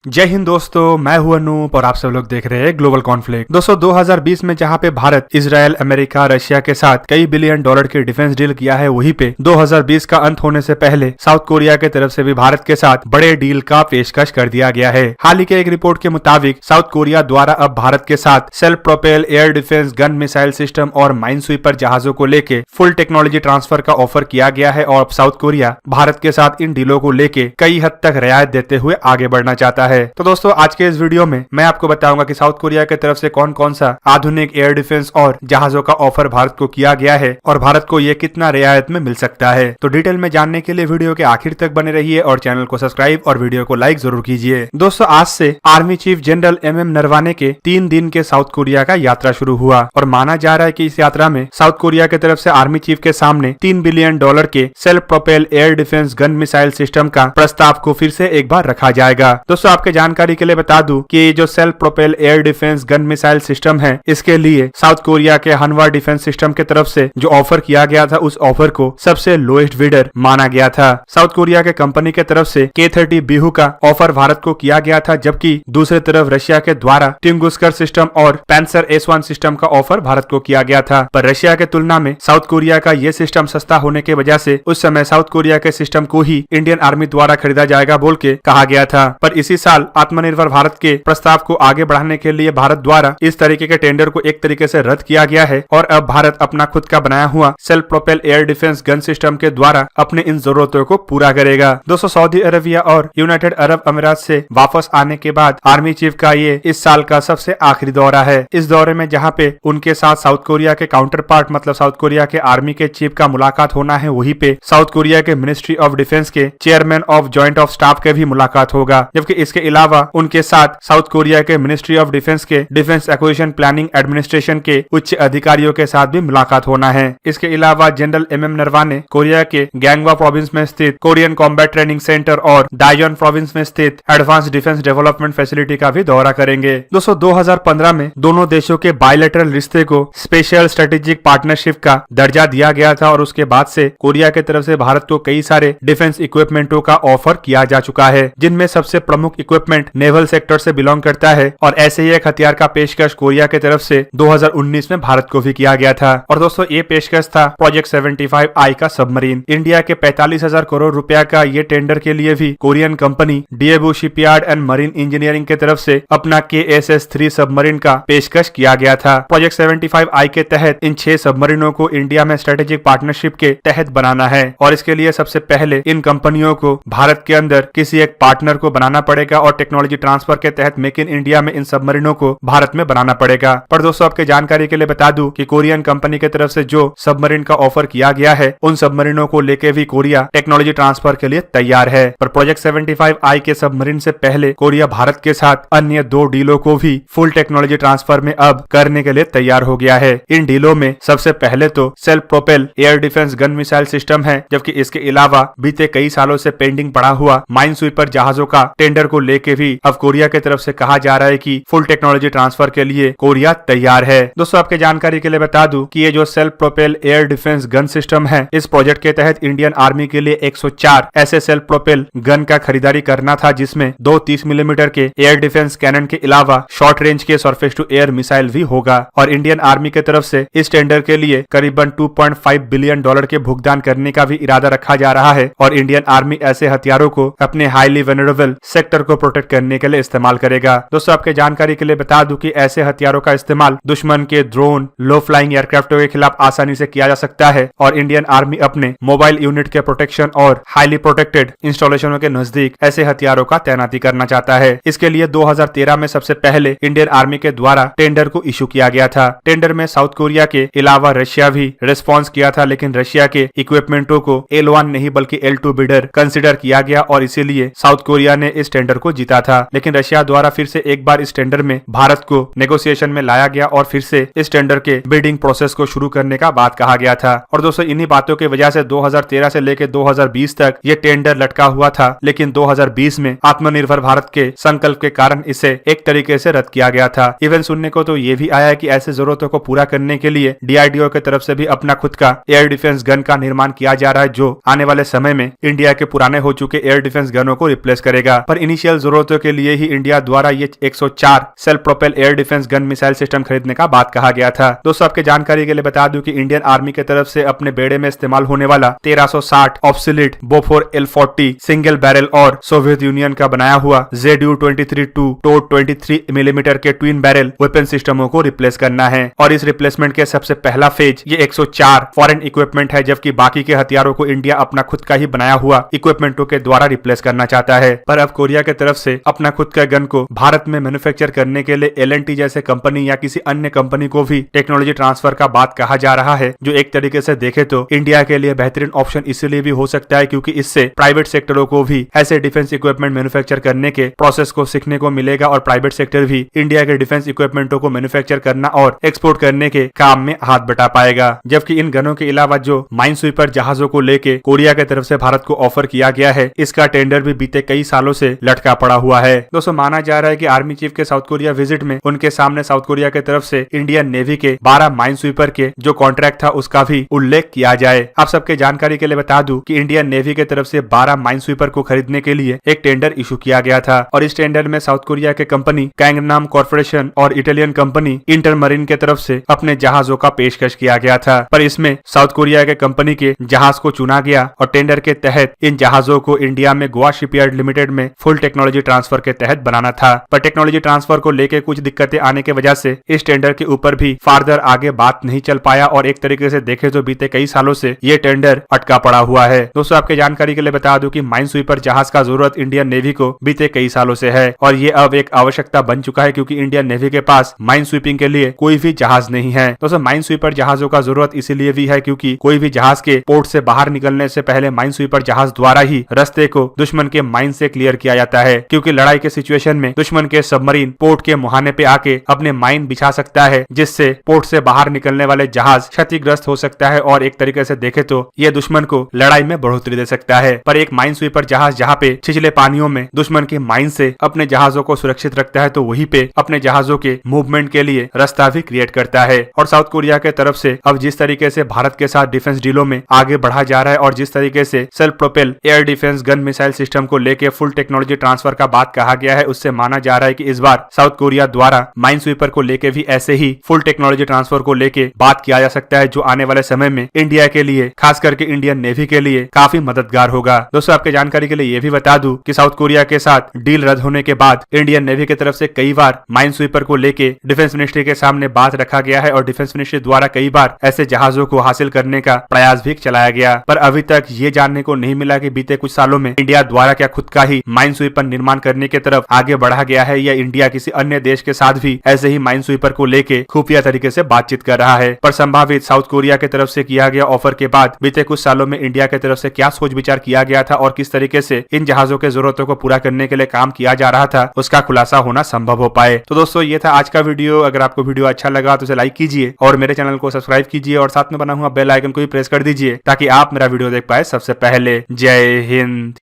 जय हिंद दोस्तों, मैं हूं अनूप और आप सब लोग देख रहे हैं ग्लोबल कॉन्फ्लिक्ट। दोस्तों 2020 में जहां पे भारत इजराइल, अमेरिका, रशिया के साथ कई बिलियन डॉलर की डिफेंस डील किया है, वहीं पे 2020 का अंत होने से पहले साउथ कोरिया के तरफ से भी भारत के साथ बड़े डील का पेशकश कर दिया गया है। हाल ही के एक रिपोर्ट के मुताबिक साउथ कोरिया द्वारा अब भारत के साथ self propel air defence gun missile system और माइन स्वीपर जहाजों को लेके फुल टेक्नोलॉजी ट्रांसफर का ऑफर किया गया है और अब साउथ कोरिया भारत के साथ इन डीलों को लेके कई हद तक रियायत देते हुए आगे बढ़ना चाहता है। तो दोस्तों आज के इस वीडियो में मैं आपको बताऊंगा कि साउथ कोरिया की तरफ से कौन कौन सा आधुनिक एयर डिफेंस और जहाजों का ऑफर भारत को किया गया है और भारत को ये कितना रियायत में मिल सकता है। तो डिटेल में जानने के लिए वीडियो के आखिर तक बने रहिए और चैनल को सब्सक्राइब और वीडियो को लाइक जरूर कीजिए। दोस्तों आज से army chief general MM Naravane के 3 दिन के साउथ कोरिया का यात्रा शुरू हुआ और माना जा रहा है कि इस यात्रा में साउथ कोरिया की तरफ से आर्मी चीफ के सामने $3 बिलियन के self propel air defence gun missile system का प्रस्ताव को फिर से एक बार रखा जाएगा। दोस्तों आपके जानकारी के लिए बता दूं कि जो self propel air defence gun missile system है, इसके लिए साउथ कोरिया के हनवा डिफेंस सिस्टम के तरफ से जो ऑफर किया गया था, उस ऑफर को सबसे लोएस्ट बिडर माना गया था। साउथ कोरिया के कंपनी के तरफ से K-30 बिहू का ऑफर भारत को किया गया था, जबकि दूसरी तरफ रशिया के द्वारा ट्यूंगुस्कर सिस्टम और पैंसर S-1 सिस्टम का ऑफर भारत को किया गया था। पर रशिया के तुलना में साउथ कोरिया का ये सिस्टम सस्ता होने की वजह से उस समय साउथ कोरिया के सिस्टम को ही इंडियन आर्मी द्वारा खरीदा जाएगा बोल के कहा गया था। पर इसी साल आत्मनिर्भर भारत के प्रस्ताव को आगे बढ़ाने के लिए भारत द्वारा इस तरीके के टेंडर को एक तरीके से रद्द किया गया है और अब भारत अपना खुद का बनाया हुआ self propel air defence gun system के द्वारा अपने इन जरूरतों को पूरा करेगा। दोस्तों सऊदी अरबिया और यूनाइटेड अरब अमीरात से वापस आने के बाद आर्मी चीफ का ये इस साल का सबसे आखिरी दौरा है। इस दौरे में जहाँ पे उनके साथ साउथ कोरिया के काउंटर पार्ट मतलब साउथ कोरिया के आर्मी के चीफ का मुलाकात होना है, वहीं पे साउथ कोरिया के मिनिस्ट्री ऑफ डिफेंस के chairman of joint of staff के भी मुलाकात होगा, जबकि इसके अलावा उनके साथ साउथ कोरिया के मिनिस्ट्री ऑफ डिफेंस के डिफेंस एक्विजिशन प्लानिंग एडमिनिस्ट्रेशन के उच्च अधिकारियों के साथ भी मुलाकात होना है। इसके अलावा जनरल MM नरवाने कोरिया के गैंगवा प्रोविंस में स्थित कोरियन कॉम्बैट ट्रेनिंग सेंटर और दायोन प्रोविंस में स्थित एडवांस डिफेंस डेवलपमेंट फैसिलिटी का भी दौरा करेंगे। दोस्तों 2015 में दोनों देशों के बायलैटरल रिश्ते को स्पेशल स्ट्रेटेजिक पार्टनरशिप का दर्जा दिया गया था और उसके बाद से कोरिया की तरफ से भारत को कई सारे डिफेंस इक्विपमेंटों का ऑफर किया जा चुका है, जिनमें सबसे प्रमुख इक्विपमेंट नेवल सेक्टर से बिलोंग करता है और ऐसे ही एक हथियार का पेशकश कोरिया की तरफ से 2019 में भारत को भी किया गया था। और दोस्तों ये पेशकश था प्रोजेक्ट 75I का सबमरीन। इंडिया के 45,000 करोड़ रुपया का ये टेंडर के लिए भी Korean company Daewoo shipyard and marine engineering के तरफ से अपना KSS-3 सबमरीन का पेशकश किया गया था। प्रोजेक्ट 75I के तहत इन 6 सबमरीनों को इंडिया में स्ट्रेटेजिक पार्टनरशिप के तहत बनाना है और इसके लिए सबसे पहले इन कंपनियों को भारत के अंदर किसी एक पार्टनर को बनाना पड़ेगा और टेक्नोलॉजी ट्रांसफर के तहत मेक इन इंडिया में इन सबमरीनों को भारत में बनाना पड़ेगा। पर दोस्तों आपके जानकारी के लिए बता दूं कि कोरियन कंपनी की तरफ से जो सबमरीन का ऑफर किया गया है, उन सबमरीनों को लेके भी कोरिया टेक्नोलॉजी ट्रांसफर के लिए तैयार है। पर प्रोजेक्ट 75I के सबमरीन से पहले कोरिया भारत के साथ अन्य 2 डीलों को भी फुल टेक्नोलॉजी ट्रांसफर में अब करने के लिए तैयार हो गया है। इन डीलों में सबसे पहले तो self propel air defence gun missile system है, जबकि इसके अलावा बीते कई सालों से पेंडिंग पड़ा हुआ माइन स्वीपर जहाजों का टेंडर को लेके भी अब कोरिया की तरफ से कहा जा रहा है कि फुल टेक्नोलॉजी ट्रांसफर के लिए कोरिया तैयार है। दोस्तों आपके जानकारी के लिए बता दूं कि ये जो self propel air defence gun system है, इस प्रोजेक्ट के तहत इंडियन आर्मी के लिए 104 ऐसे सेल्फ प्रोपेल गन का खरीदारी करना था, जिसमें 2 30 मिलीमीटर के एयर डिफेंस कैनन के अलावा शॉर्ट रेंज के सरफेस टू एयर मिसाइल भी होगा। और इंडियन आर्मी की तरफ से इस टेंडर के लिए करीबन $2.5 बिलियन के भुगतान करने का भी इरादा रखा जा रहा है और इंडियन आर्मी ऐसे हथियारों को अपने हाईली वेनरेबल सेक्टर को प्रोटेक्ट करने के लिए इस्तेमाल करेगा। दोस्तों आपके जानकारी के लिए बता दूं कि ऐसे हथियारों का इस्तेमाल दुश्मन के ड्रोन, लो फ्लाइंग एयरक्राफ्टों के खिलाफ आसानी से किया जा सकता है और इंडियन आर्मी अपने मोबाइल यूनिट के प्रोटेक्शन और हाईली प्रोटेक्टेड इंस्टॉलेशनों के नजदीक ऐसे हथियारों का तैनाती करना चाहता है। इसके लिए 2013 में सबसे पहले इंडियन आर्मी के द्वारा टेंडर को इशू किया गया था। टेंडर में साउथ कोरिया के अलावा रशिया भी रिस्पॉन्स किया था, लेकिन रशिया के इक्विपमेंटों को L1 नहीं बल्कि L2 बिडर कंसिडर किया गया और इसीलिए साउथ कोरिया ने इस टेंडर को जीता था। लेकिन रशिया द्वारा फिर से एक बार इस टेंडर में भारत को नेगोशिएशन में लाया गया और फिर से इस टेंडर के बिडिंग प्रोसेस को शुरू करने का बात कहा गया था। और दोस्तों इन्हीं बातों की वजह से 2013 से लेकर 2020 तक ये टेंडर लटका हुआ था, लेकिन 2020 में आत्मनिर्भर भारत के संकल्प के कारण इसे एक तरीके से रद्द किया गया था। इवन सुनने को तो ये भी आया है कि ऐसे जरूरतों को पूरा करने के लिए DRDO की तरफ से भी अपना खुद का एयर डिफेंस गन का निर्माण किया जा रहा है, जो आने वाले समय में इंडिया के पुराने हो चुके एयर डिफेंस गनों को रिप्लेस करेगा। पर इनिशियल इंडस्ट्रियल जरूरतों के लिए ही इंडिया द्वारा ये 104 self propel air defence gun missile system खरीदने का बात कहा गया था। दोस्तों आपके जानकारी के लिए बता दूं कि इंडियन आर्मी की तरफ से अपने बेड़े में इस्तेमाल होने वाला 1360 ऑब्सोलीट बोफोर L40 सिंगल बैरल और सोवियत यूनियन का बनाया हुआ ZU-23 टोट 23 मिलीमीटर के ट्विन बैरल वेपन सिस्टमों को रिप्लेस करना है और इस रिप्लेसमेंट के सबसे पहला फेज ये 104 फॉरेन इक्विपमेंट है, जबकि बाकी के हथियारों को इंडिया अपना खुद का ही बनाया हुआ इक्विपमेंटों के द्वारा रिप्लेस करना चाहता है। पर अब कोरिया की तरफ से अपना खुद का गन को भारत में मैन्युफैक्चर करने के लिए L&T जैसे कंपनी या किसी अन्य कंपनी को भी टेक्नोलॉजी ट्रांसफर का बात कहा जा रहा है, जो एक तरीके से देखे तो इंडिया के लिए बेहतरीन ऑप्शन इसलिए भी हो सकता है क्योंकि इससे प्राइवेट सेक्टरों को भी ऐसे डिफेंस इक्विपमेंट मैन्युफैक्चर करने के प्रोसेस को सीखने को मिलेगा और प्राइवेट सेक्टर भी इंडिया के डिफेंस इक्विपमेंटों को मैन्युफैक्चर करना और एक्सपोर्ट करने के काम में हाथ बटा पाएगा। जबकि इन गनों के अलावा जो माइन स्वीपर जहाजों को लेके कोरिया की तरफ से भारत को ऑफर किया गया है, इसका टेंडर भी बीते कई सालों से लटका पड़ा हुआ है। दोस्तों माना जा रहा है कि आर्मी चीफ के साउथ कोरिया विजिट में उनके सामने साउथ कोरिया की तरफ से इंडियन नेवी के 12 माइन स्वीपर के जो कॉन्ट्रैक्ट था उसका भी उल्लेख किया जाए। आप सबके जानकारी के लिए बता दूं कि इंडियन नेवी की तरफ से 12 माइन स्वीपर को खरीदने के लिए एक टेंडर इशू किया गया था और इस टेंडर में साउथ कोरिया के कंपनी कैंगनाम कॉर्पोरेशन और इटालियन कंपनी इंटरमरीन के तरफ से अपने जहाजों का पेशकश किया गया था। पर इसमें साउथ कोरिया के कंपनी के जहाज को चुना गया और टेंडर के तहत इन जहाजों को इंडिया में गोवा शिपयार्ड लिमिटेड में फुल टेक्नोलॉजी ट्रांसफर के तहत बनाना था। पर टेक्नोलॉजी ट्रांसफर को लेकर कुछ दिक्कतें आने की वजह से इस टेंडर के ऊपर भी फार्दर आगे बात नहीं चल पाया और एक तरीके से देखे तो बीते कई सालों से ये टेंडर अटका पड़ा हुआ है। दोस्तों आपके जानकारी के लिए बता दूं कि माइन स्वीपर जहाज का जरूरत इंडियन नेवी को बीते कई सालों से है और ये अब एक आवश्यकता बन चुका है क्योंकि इंडियन नेवी के पास माइन स्वीपिंग के लिए कोई भी जहाज नहीं है। दोस्तों माइन स्वीपर जहाजों का जरूरत इसीलिए भी है क्योंकि कोई भी जहाज के पोर्ट से बाहर निकलने से पहले माइन स्वीपर जहाज द्वारा ही रास्ते को दुश्मन के माइन से क्लियर किया जाता है, क्योंकि लड़ाई के सिचुएशन में दुश्मन के सबमरीन पोर्ट के मुहाने पे आके अपने माइन बिछा सकता है, जिससे पोर्ट से बाहर निकलने वाले जहाज क्षतिग्रस्त हो सकता है और एक तरीके से देखे तो ये दुश्मन को लड़ाई में बढ़ोतरी दे सकता है। पर एक माइन स्वीपर जहाज जहाँ पे छिछले पानियों में दुश्मन के माइन से अपने जहाजों को सुरक्षित रखता है तो वहीं पे अपने जहाजों के मूवमेंट के लिए रास्ता भी क्रिएट करता है। और साउथ कोरिया के तरफ से अब जिस तरीके से भारत के साथ डिफेंस डीलों में आगे बढ़ा जा रहा है और जिस तरीके से self propel air defence gun missile system को लेके फुल टेक्नोलॉजी ट्रांसफर का बात कहा गया है, उससे माना जा रहा है कि इस बार साउथ कोरिया द्वारा माइन स्वीपर को लेके भी ऐसे ही फुल टेक्नोलॉजी ट्रांसफर को लेके बात किया जा सकता है, जो आने वाले समय में इंडिया के लिए खास करके इंडियन नेवी के लिए काफी मददगार होगा। दोस्तों आपके जानकारी के लिए ये भी बता दूं कि साउथ कोरिया के साथ डील रद्द होने के बाद इंडियन नेवी की तरफ से कई बार माइन स्वीपर को लेके डिफेंस मिनिस्ट्री के सामने बात रखा गया है और डिफेंस मिनिस्ट्री द्वारा कई बार ऐसे जहाजों को हासिल करने का प्रयास भी चलाया गया। पर अभी तक ये जानने को नहीं मिला कि बीते कुछ सालों में इंडिया द्वारा क्या खुद का ही माइन स्वीपर निर्माण करने की तरफ आगे बढ़ा गया है या इंडिया किसी अन्य देश के साथ भी ऐसे ही माइन स्वीपर को लेके खुफिया तरीके से बातचीत कर रहा है। पर संभावित साउथ कोरिया की तरफ से किया गया ऑफर के बाद बीते कुछ सालों में इंडिया की तरफ से क्या सोच विचार किया गया था और किस तरीके से इन जहाजों के जरूरतों को पूरा करने के लिए काम किया जा रहा था, उसका खुलासा होना संभव हो पाए। तो दोस्तों ये था आज का वीडियो। अगर आपको वीडियो अच्छा लगा तो उसे लाइक कीजिए और मेरे चैनल को सब्सक्राइब कीजिए और साथ में बना हुआ बेल आइकन को भी प्रेस कर दीजिए ताकि आप मेरा वीडियो देख पाए सबसे पहले। जय हिंद।